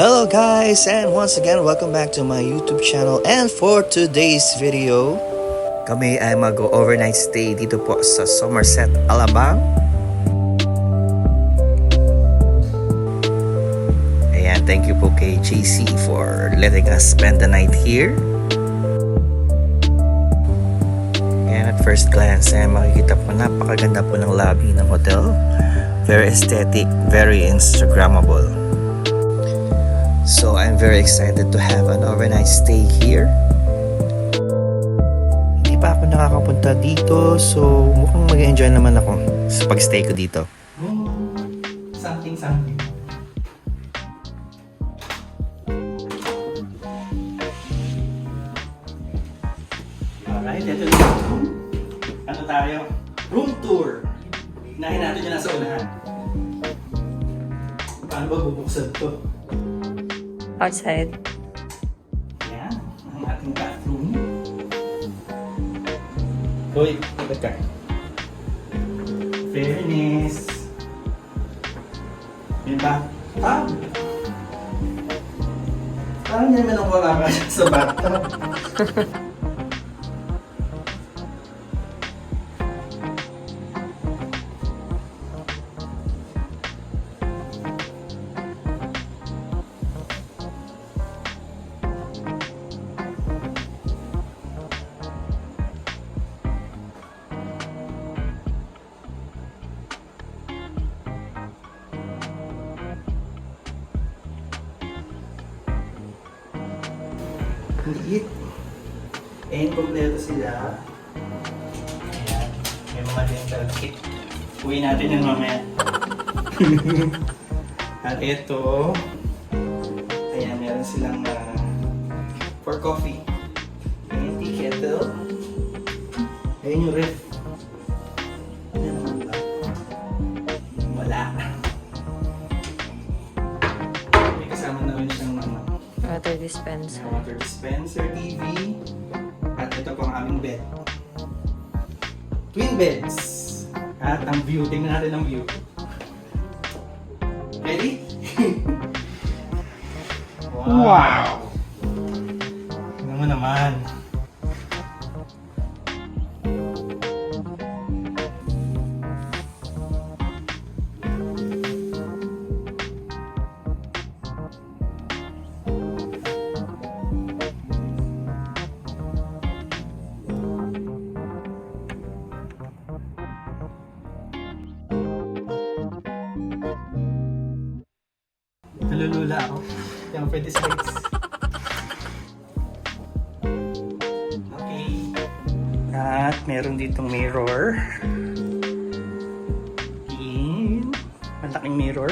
Hello guys, and once again welcome back to my YouTube channel. And for today's video, kami ay mag-overnight stay dito po sa Somerset, Alabang. Ayan, thank you po kay JC for letting us spend the night here. And at first glance ay makikita po napakaganda po ng lobby ng hotel. Very aesthetic, very Instagrammable. So I'm very excited to have an overnight stay here. Hindi pa ako nakakapunta dito, so mukhang mag-enjoy naman ako sa pag-stay ko dito. Something. Alright, ito na yung room. Ano tayo? Room tour. Hinahin natin yung nasa unahan. Paano ba bubuksan to? Outside. Yan, ang ating bathroom. Hoy, ikot ka. Fairness. May bathtub. Parang hindi naman ako wala ka sa bathtub. Liit. And kompleto sila. Ayan. May mga dental kit. Uwi natin yung mamaya. At ito, ayan, meron silang for coffee. Ayan, tea kettle. Ayan yung ref. Ayan naman ba? Wala. May kasama na rin siyang Water dispenser. water dispenser, TV, at ito po ang aming bed. Twin beds. At ang view, tingnan natin ang view. Ready? Wow! Tingnan mo naman. Nalulula ako. Yung pwede slides. Okay. At meron ditong mirror. And malaking mirror.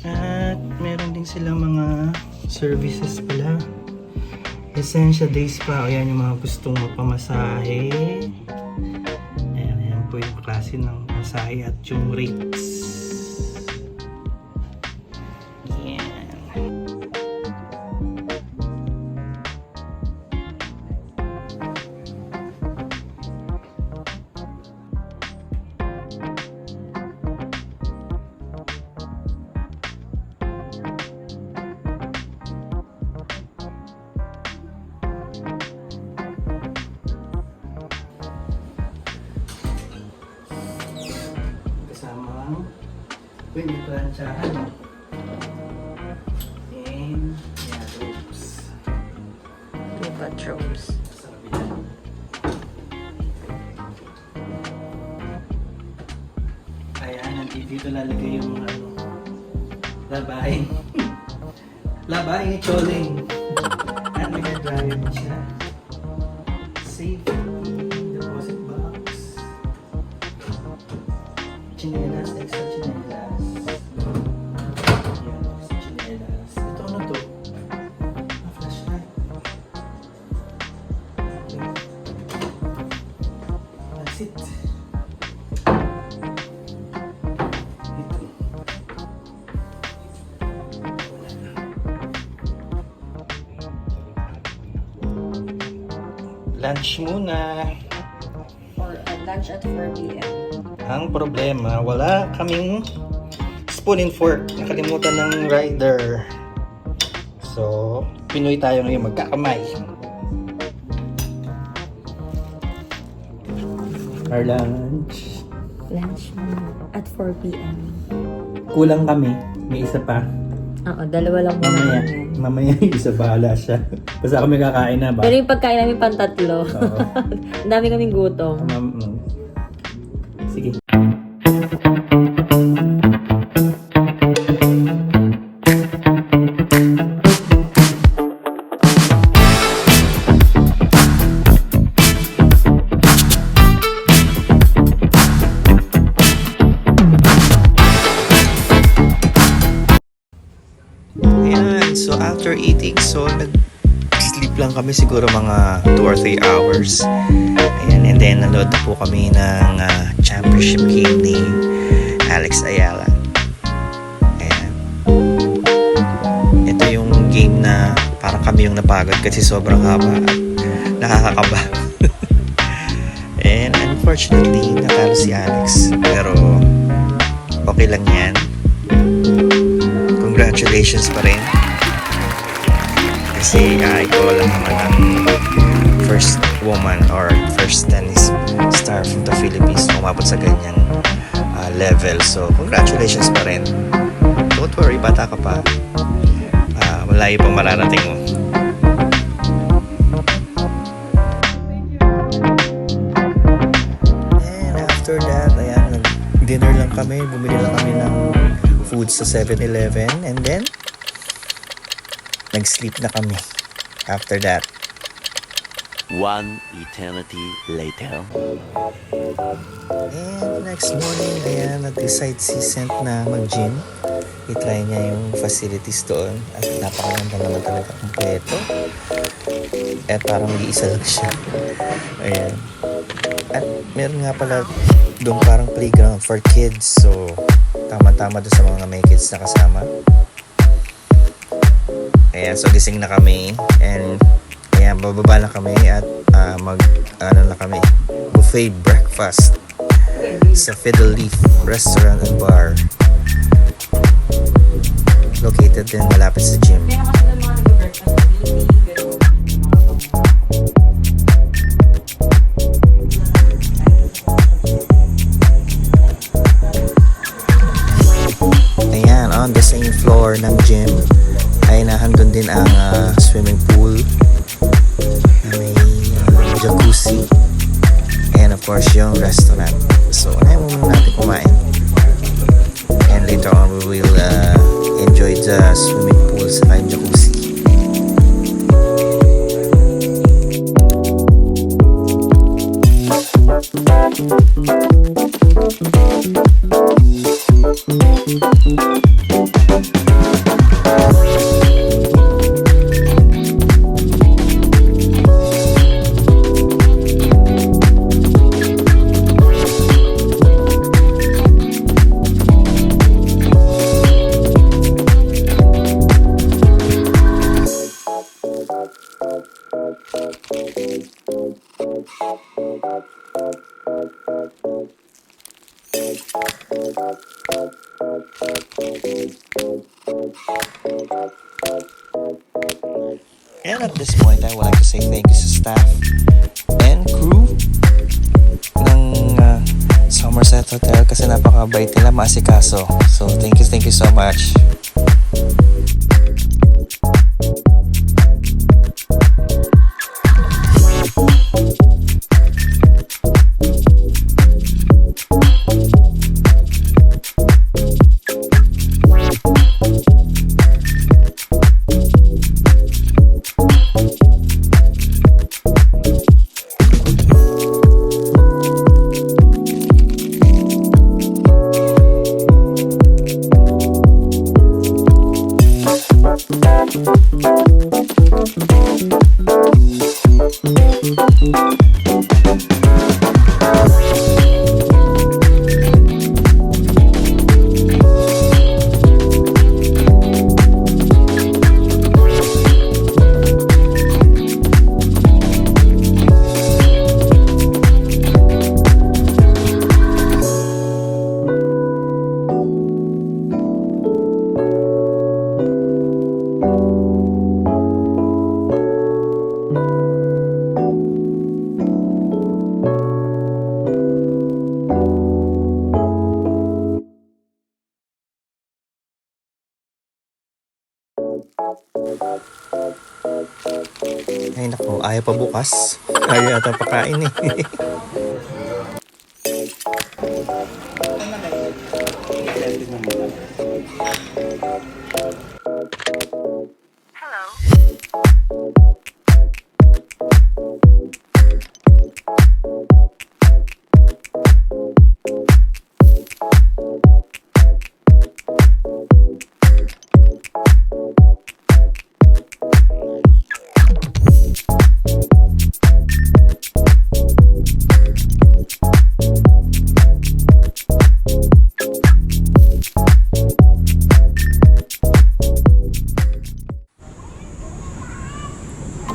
At meron din silang mga services pala. Essential Day Spa. O yan yung mga gustong magpamasahe. Ayan po yung klase ng masahe at yung rates. Kasamang pwede plansyahan. And yeah, ropes. Two bathrooms. Sa kabila. Ayan, dito lalagay yung labahin. Labahin ni Choling. At may dryer din siya. Safety deposit box. Chinelas, extra chinelas. Yan, extra chinelas. Ito ano to? Flashlight. Okay. That's it. Ito. Lunch muna. Or lunch at 4 p.m. Ang problema, wala kaming spoon and fork. Nakalimutan ng rider. So, Pinoy tayo ngayon, magkakamay. Our lunch. Lunch mo at 4 p.m. Kulang kami. May isa pa. Oo, dalawa lang muna. Mamaya yung isa bahala siya. Basta kami kakain na ba? Pero yung pagkain namin pantatlo. Oo. Ang dami kaming gutom. Sige. Ayan, so after eating, so nag-sleep lang kami siguro mga 2 or 3 hours. Ayan, and then nanood na po kami ng championship game ni Alex Ayala. Ayan. Ito yung game na parang kami yung napagod kasi sobrang haba at nakakakaba. And unfortunately, natalo si Alex. Pero okay lang yan. Congratulations pa rin. Kasi ikaw lang naman ang first woman or first tennis star from the Philippines na umabot sa ganyang level. So, congratulations pa rin. Don't worry, bata ka pa. Malayo pang mararating mo. And after that, ayan, dinner lang kami. Bumili lang kami ng food sa 7-Eleven and then nag-sleep na kami after that. One eternity later. And next morning, ayan, nag-decide si Sent na mag-gym. I-try niya yung facilities doon at napakaganda naman talaga kompleto. At parang mag-iisa lang siya. Ayan. At meron nga pala doon parang playground for kids. So, tama-tama doon sa mga may kids na kasama. Ayan, so gising na kami. And, ayan, bababa na kami at na kami. Buffet breakfast sa Fiddle Leaf Restaurant and Bar. Located din malapit sa gym. Ayan, on the same floor ng gym ay nahandun din ang swimming pool na may jacuzzi and of course yung restaurant. So, ayaw muna natin kumain. And later on, we will enjoy the swimming pool sa jacuzzi. And at this point, I would like to say thank you sa staff and crew ng Somerset Hotel kasi napakabait nila, maasikaso. So, thank you so much. Ay naku, ayaw pa bukas. Ayaw ata pakain eh.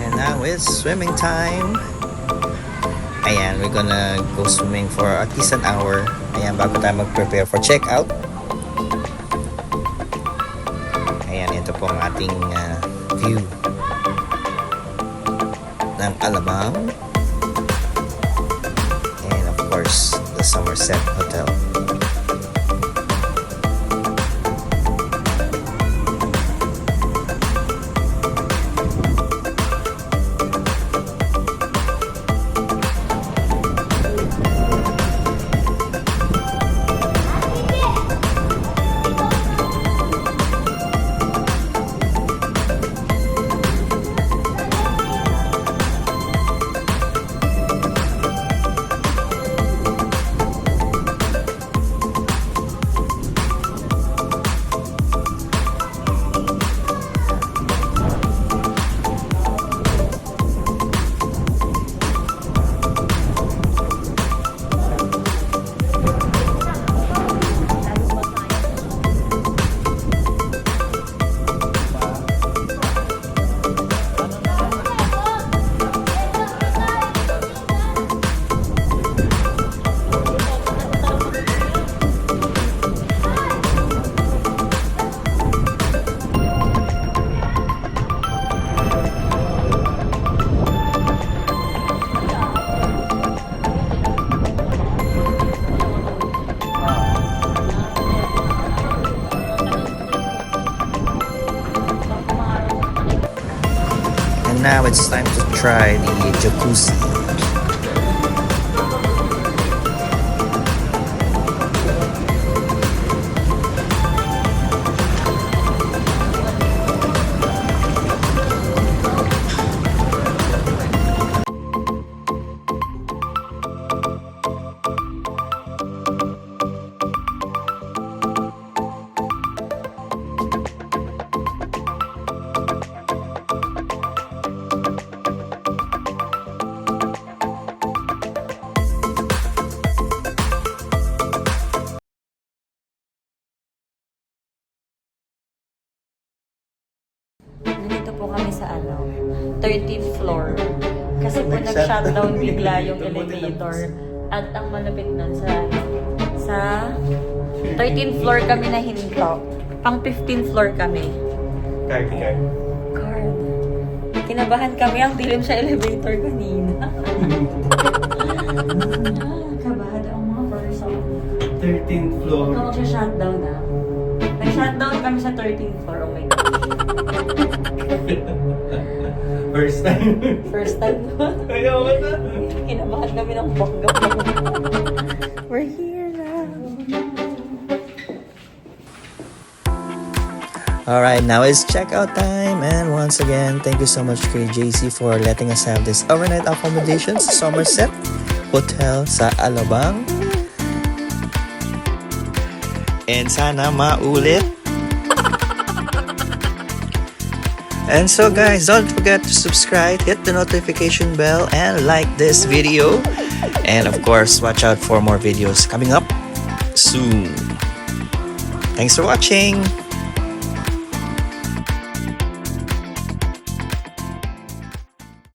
And now it's swimming time. Ayan, we're gonna go swimming for at least an hour. Ayan, bago tayo mag-prepare for check-out. Ayan, ito po ang ating view ng Alabang. And of course, the Somerset Hotel. And now it's time to try the jacuzzi. Nandito po kami sa 13th floor. Kasi po nag-shutdown bigla yung elevator. At ang malapit nun sa 13th floor kami na hinto. Pang 15th floor kami. Card. Kinabahan kami, ang dilim sa elevator kanina. Kabahad ang mga person. 13th floor. Ikaw magsha-shutdown na. Nag-shutdown kami sa 13th floor. Oh my God. First time. First time. Ayaw ka na. Kinabahan kami ng bongga. We're here now. Alright, now it's checkout time. And once again, thank you so much kay JC for letting us have this overnight accommodation sa Somerset Hotel sa Alabang. And sana maulit. And so guys, don't forget to subscribe, hit the notification bell, and like this video. And of course, watch out for more videos coming up soon. Thanks for watching.